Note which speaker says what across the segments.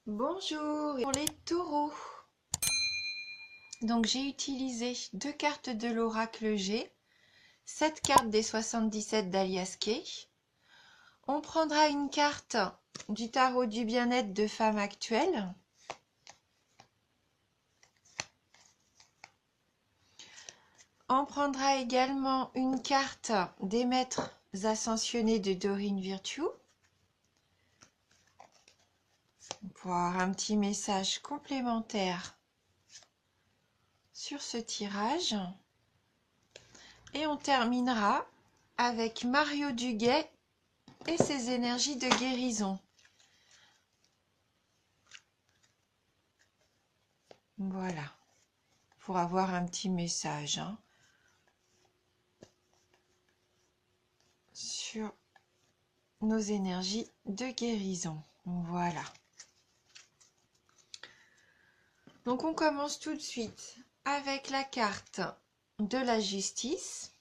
Speaker 1: Bonjour, pour les taureaux. Donc j'ai utilisé 2 cartes de l'oracle G, 7 cartes des 77 d'Alias Kay. On prendra une carte du tarot du bien-être de femme actuelle. On prendra également une carte des maîtres ascensionnés de Dorine Virtue. Pour avoir un petit message complémentaire sur ce tirage. Et on terminera avec Mario Duguay et ses énergies de guérison. Voilà, pour avoir un petit message sur nos énergies de guérison. Voilà. Donc on commence tout de suite avec la carte de la justice,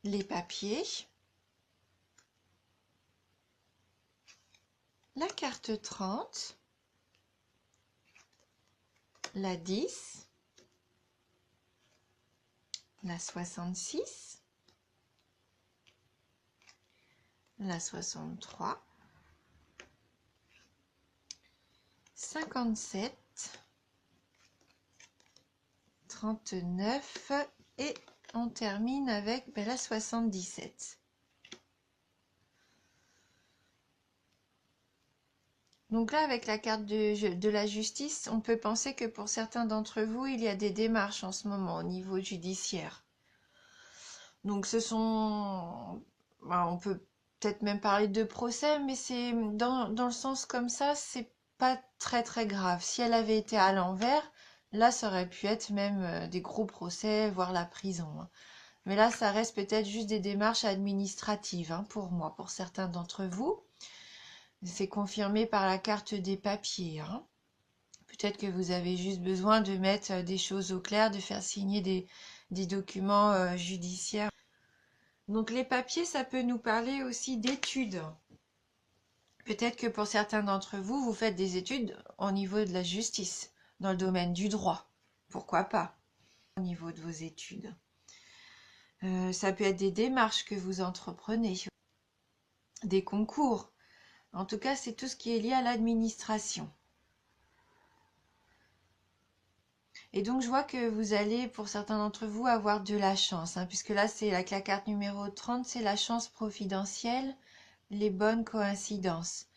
Speaker 1: les papiers, la carte 30, la 10, la 66, la 63, 57, 39 et on termine avec la 77. Donc là, avec la carte de la justice, on peut penser que pour certains d'entre vous, il y a des démarches en ce moment au niveau judiciaire. Donc ce sont... on peut peut-être même parler de procès, mais c'est dans le sens comme ça, c'est pas très très grave. Si elle avait été à l'envers, là, ça aurait pu être même des gros procès, voire la prison. Mais là, ça reste peut-être juste des démarches administratives, pour moi, pour certains d'entre vous. C'est confirmé par la carte des papiers. Peut-être que vous avez juste besoin de mettre des choses au clair, de faire signer des documents judiciaires. Donc les papiers, ça peut nous parler aussi d'études. Peut-être que pour certains d'entre vous, vous faites des études au niveau de la justice, dans le domaine du droit. Pourquoi pas, au niveau de vos études. Ça peut être des démarches que vous entreprenez, des concours. En tout cas, c'est tout ce qui est lié à l'administration. Et donc, je vois que vous allez, pour certains d'entre vous, avoir de la chance, puisque là, c'est la carte numéro 30, c'est la chance providentielle, les bonnes coïncidences.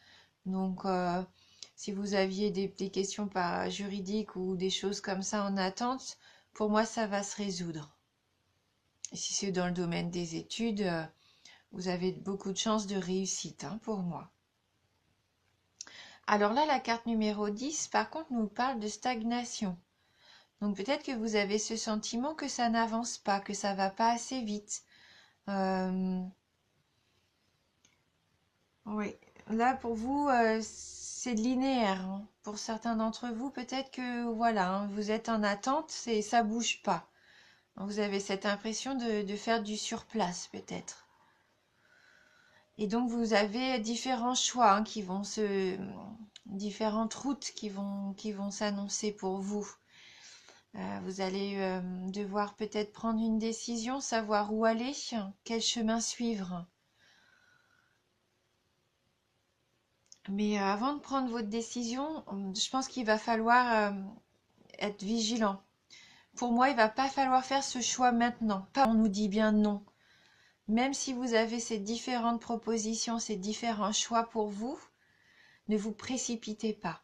Speaker 1: Donc, si vous aviez des questions juridiques ou des choses comme ça en attente, pour moi, ça va se résoudre. Et si c'est dans le domaine des études, vous avez beaucoup de chances de réussite, pour moi. Alors là, la carte numéro 10, par contre, nous parle de stagnation. Donc peut-être que vous avez ce sentiment que ça n'avance pas, que ça va pas assez vite. Oui, là pour vous, c'est linéaire. Pour certains d'entre vous, peut-être que voilà, vous êtes en attente et ça bouge pas. Vous avez cette impression de faire du surplace peut-être. Et donc vous avez différents choix différentes routes qui vont s'annoncer pour vous. Vous allez devoir peut-être prendre une décision, savoir où aller, quel chemin suivre. Mais avant de prendre votre décision, je pense qu'il va falloir être vigilant. Pour moi, il ne va pas falloir faire ce choix maintenant. On nous dit bien non. Même si vous avez ces différentes propositions, ces différents choix pour vous, ne vous précipitez pas.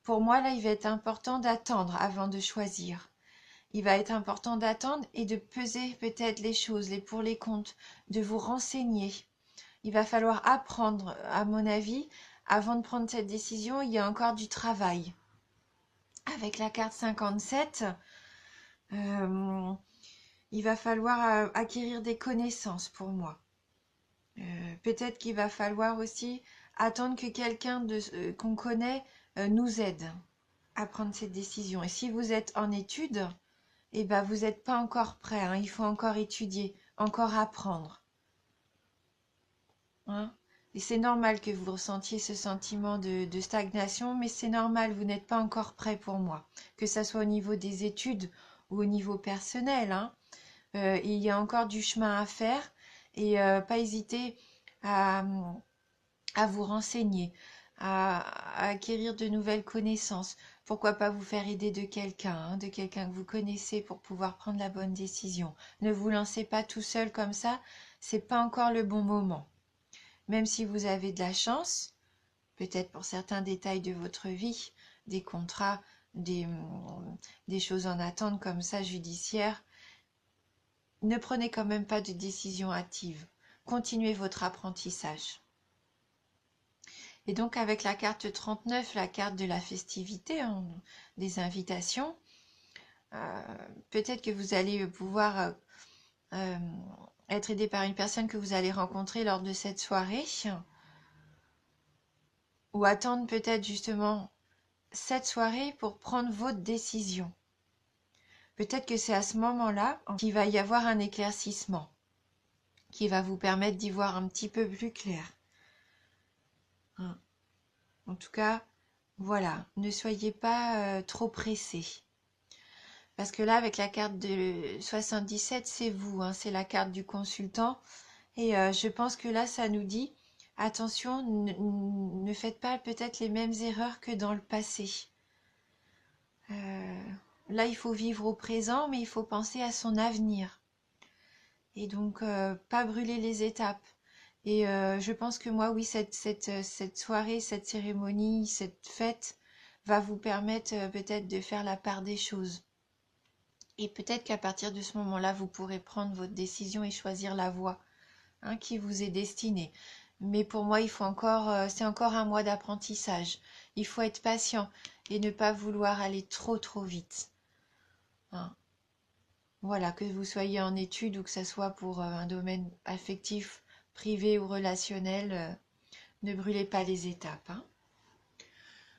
Speaker 1: Pour moi, là, il va être important d'attendre avant de choisir. Il va être important d'attendre et de peser peut-être les choses, les pour les contre, de vous renseigner. Il va falloir apprendre, à mon avis, avant de prendre cette décision, il y a encore du travail. Avec la carte 57, il va falloir acquérir des connaissances pour moi. Peut-être qu'il va falloir aussi attendre que quelqu'un qu'on connaît nous aide à prendre cette décision. Et si vous êtes en études, eh ben, vous n'êtes pas encore prêt, il faut encore étudier, encore apprendre. Et c'est normal que vous ressentiez ce sentiment de stagnation, mais c'est normal, vous n'êtes pas encore prêt pour moi. Que ça soit au niveau des études ou au niveau personnel, hein. Il y a encore du chemin à faire et pas hésiter à, à vous renseigner, à acquérir de nouvelles connaissances. Pourquoi pas vous faire aider de quelqu'un, hein, de quelqu'un que vous connaissez pour pouvoir prendre la bonne décision. Ne vous lancez pas tout seul comme ça, c'est pas encore le bon moment. Même si vous avez de la chance, peut-être pour certains détails de votre vie, des contrats, des choses en attente comme ça judiciaires, ne prenez quand même pas de décision hâtive. Continuez votre apprentissage. Et donc avec la carte 39, la carte de la festivité, hein, des invitations, peut-être que vous allez pouvoir être aidé par une personne que vous allez rencontrer lors de cette soirée, ou attendre peut-être justement cette soirée pour prendre votre décision. Peut-être que c'est à ce moment-là qu'il va y avoir un éclaircissement qui va vous permettre d'y voir un petit peu plus clair. En tout cas, voilà, ne soyez pas trop pressés. Parce que là, avec la carte de 77, c'est vous, hein, c'est la carte du consultant. Et je pense que là, ça nous dit, attention, ne faites pas peut-être les mêmes erreurs que dans le passé. Là, il faut vivre au présent, mais il faut penser à son avenir. Et donc, pas brûler les étapes. Et je pense que moi, oui, cette soirée, cette cérémonie, cette fête va vous permettre peut-être de faire la part des choses. Et peut-être qu'à partir de ce moment-là, vous pourrez prendre votre décision et choisir la voie, hein, qui vous est destinée. Mais pour moi, c'est encore un mois d'apprentissage. Il faut être patient et ne pas vouloir aller trop vite, hein. Voilà, que vous soyez en études ou que ce soit pour un domaine affectif, privé ou relationnel, ne brûlez pas les étapes, hein.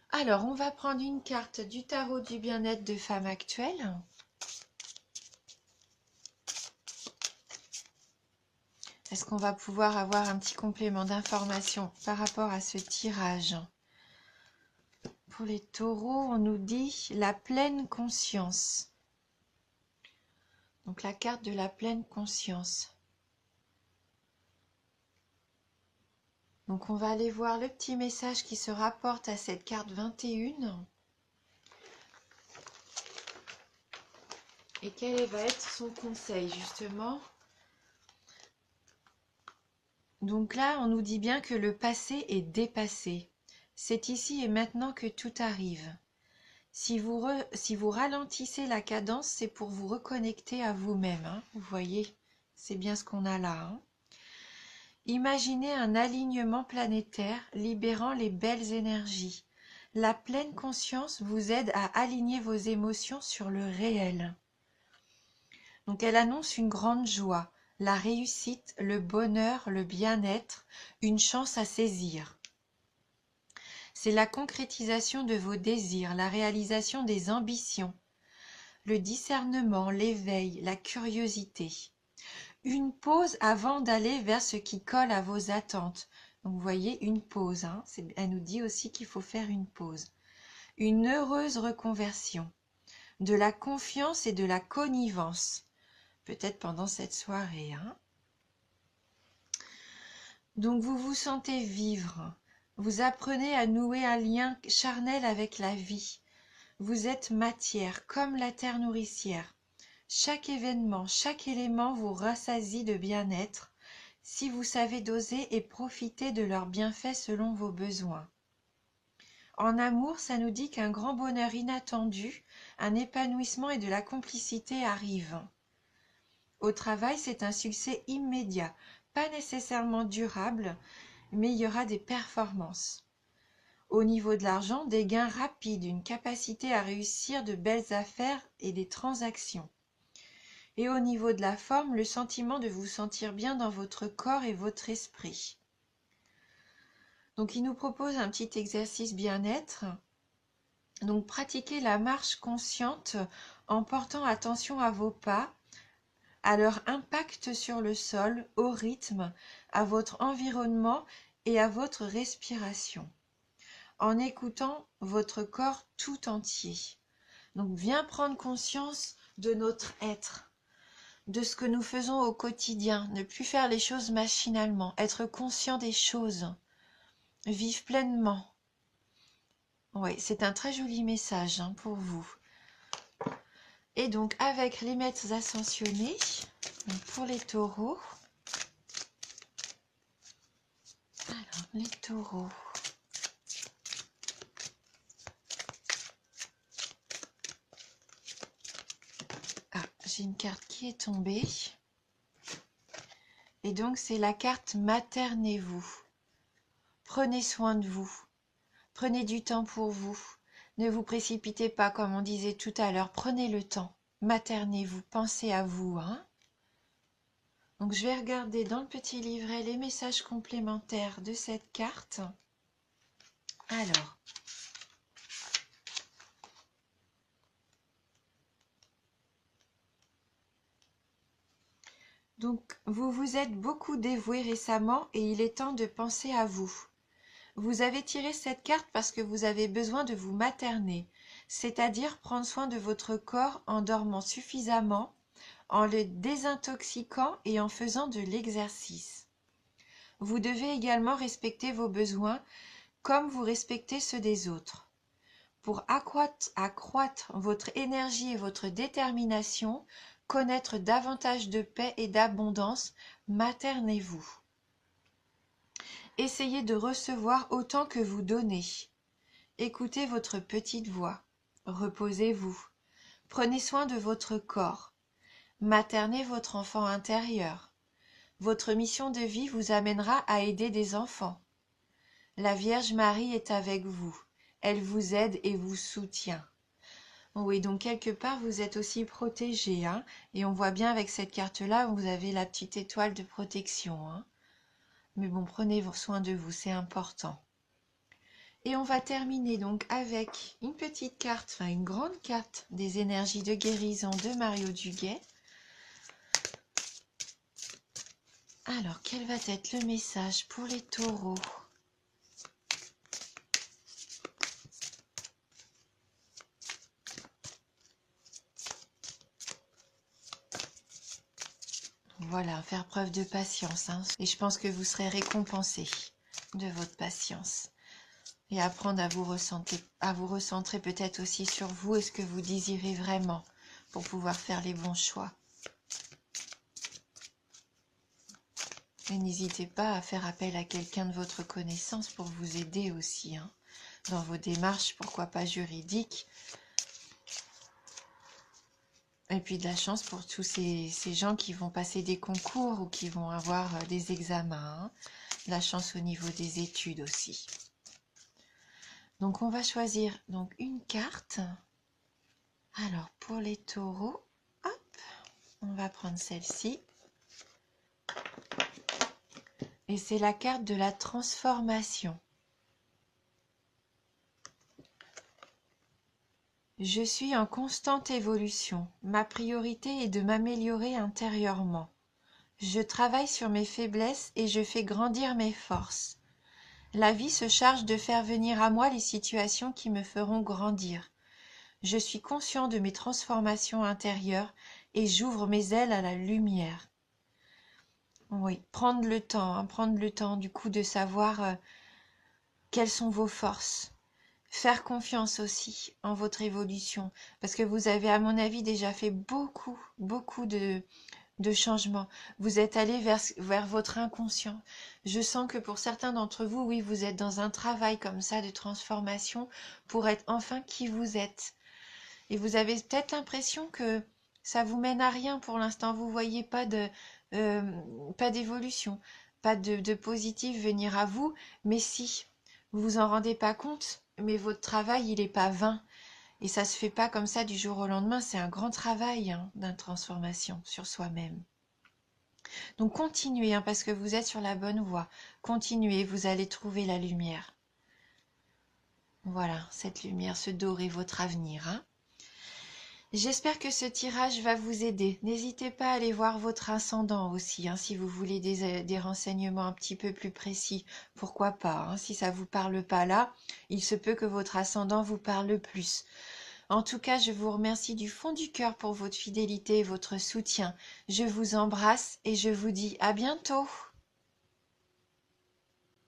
Speaker 1: Alors, on va prendre une carte du tarot du bien-être de femme actuelle. Est-ce qu'on va pouvoir avoir un petit complément d'information par rapport à ce tirage? Pour les taureaux, on nous dit la pleine conscience. Donc la carte de la pleine conscience. Donc on va aller voir le petit message qui se rapporte à cette carte 21. Et quel va être son conseil justement? Donc là, on nous dit bien que le passé est dépassé. C'est ici et maintenant que tout arrive. Si vous ralentissez la cadence, c'est pour vous reconnecter à vous-même, hein. Vous voyez, c'est bien ce qu'on a là, hein. Imaginez un alignement planétaire libérant les belles énergies. La pleine conscience vous aide à aligner vos émotions sur le réel. Donc elle annonce une grande joie, la réussite, le bonheur, le bien-être, une chance à saisir. C'est la concrétisation de vos désirs, la réalisation des ambitions, le discernement, l'éveil, la curiosité. Une pause avant d'aller vers ce qui colle à vos attentes. Donc vous voyez, une pause, hein, elle nous dit aussi qu'il faut faire une pause. Une heureuse reconversion, de la confiance et de la connivence, peut-être pendant cette soirée, hein. Donc vous vous sentez vivre, vous apprenez à nouer un lien charnel avec la vie. Vous êtes matière, comme la terre nourricière. Chaque événement, chaque élément vous rassasie de bien-être, si vous savez doser et profiter de leurs bienfaits selon vos besoins. En amour, ça nous dit qu'un grand bonheur inattendu, un épanouissement et de la complicité arrivent. Au travail, c'est un succès immédiat, pas nécessairement durable, mais il y aura des performances. Au niveau de l'argent, des gains rapides, une capacité à réussir de belles affaires et des transactions. Et au niveau de la forme, le sentiment de vous sentir bien dans votre corps et votre esprit. Donc il nous propose un petit exercice bien-être. Donc pratiquez la marche consciente en portant attention à vos pas, à leur impact sur le sol, au rythme, à votre environnement et à votre respiration, en écoutant votre corps tout entier. Donc, viens prendre conscience de notre être, de ce que nous faisons au quotidien, ne plus faire les choses machinalement, être conscient des choses, vivre pleinement. Oui, c'est un très joli message pour vous. Et donc, avec les maîtres ascensionnés, pour les taureaux, alors, les taureaux. Ah, j'ai une carte qui est tombée. Et donc, c'est la carte maternez-vous. Prenez soin de vous. Prenez du temps pour vous. Ne vous précipitez pas, comme on disait tout à l'heure. Prenez le temps. Maternez-vous. Pensez à vous. Donc, je vais regarder dans le petit livret les messages complémentaires de cette carte. Alors, donc, vous vous êtes beaucoup dévoué récemment et il est temps de penser à vous. Vous avez tiré cette carte parce que vous avez besoin de vous materner, c'est-à-dire prendre soin de votre corps en dormant suffisamment, en le désintoxiquant et en faisant de l'exercice. Vous devez également respecter vos besoins comme vous respectez ceux des autres. Pour accroître votre énergie et votre détermination, connaître davantage de paix et d'abondance, maternez-vous. Essayez de recevoir autant que vous donnez. Écoutez votre petite voix. Reposez-vous. Prenez soin de votre corps. Maternez votre enfant intérieur. Votre mission de vie vous amènera à aider des enfants. La Vierge Marie est avec vous. Elle vous aide et vous soutient. Oui, donc quelque part, vous êtes aussi protégé. Et on voit bien avec cette carte-là, vous avez la petite étoile de protection. Mais bon, prenez soin de vous, c'est important. Et on va terminer donc avec une petite carte, enfin une grande carte des énergies de guérison de Mario Duguay. Alors, quel va être le message pour les taureaux ? Voilà, faire preuve de patience. Et je pense que vous serez récompensés de votre patience. Et apprendre à vous recentrer peut-être aussi sur vous et ce que vous désirez vraiment pour pouvoir faire les bons choix. Et n'hésitez pas à faire appel à quelqu'un de votre connaissance pour vous aider aussi dans vos démarches, pourquoi pas juridiques. Et puis de la chance pour tous ces gens qui vont passer des concours ou qui vont avoir des examens. De la chance au niveau des études aussi. Donc on va choisir donc une carte. Alors pour les taureaux, hop, on va prendre celle-ci. Et c'est la carte de la transformation. Je suis en constante évolution. Ma priorité est de m'améliorer intérieurement. Je travaille sur mes faiblesses et je fais grandir mes forces. La vie se charge de faire venir à moi les situations qui me feront grandir. Je suis conscient de mes transformations intérieures et j'ouvre mes ailes à la lumière. Oui, prendre le temps du coup de savoir quelles sont vos forces. Faire confiance aussi en votre évolution, parce que vous avez, à mon avis, déjà fait beaucoup de changements. Vous êtes allé vers votre inconscient. Je sens que pour certains d'entre vous, oui, vous êtes dans un travail comme ça de transformation pour être enfin qui vous êtes. Et vous avez peut-être l'impression que ça vous mène à rien pour l'instant. Vous voyez pas d'évolution, pas de positif venir à vous, mais si, vous vous en rendez pas compte, mais votre travail, il est pas vain. Et ça se fait pas comme ça du jour au lendemain. C'est un grand travail d'une transformation sur soi-même. Donc continuez, parce que vous êtes sur la bonne voie. Continuez, vous allez trouver la lumière. Voilà, cette lumière, ce doré, votre avenir. J'espère que ce tirage va vous aider. N'hésitez pas à aller voir votre ascendant aussi, hein, si vous voulez des renseignements un petit peu plus précis. Pourquoi pas, hein, si ça vous parle pas là, il se peut que votre ascendant vous parle plus. En tout cas, je vous remercie du fond du cœur pour votre fidélité et votre soutien. Je vous embrasse et je vous dis à bientôt.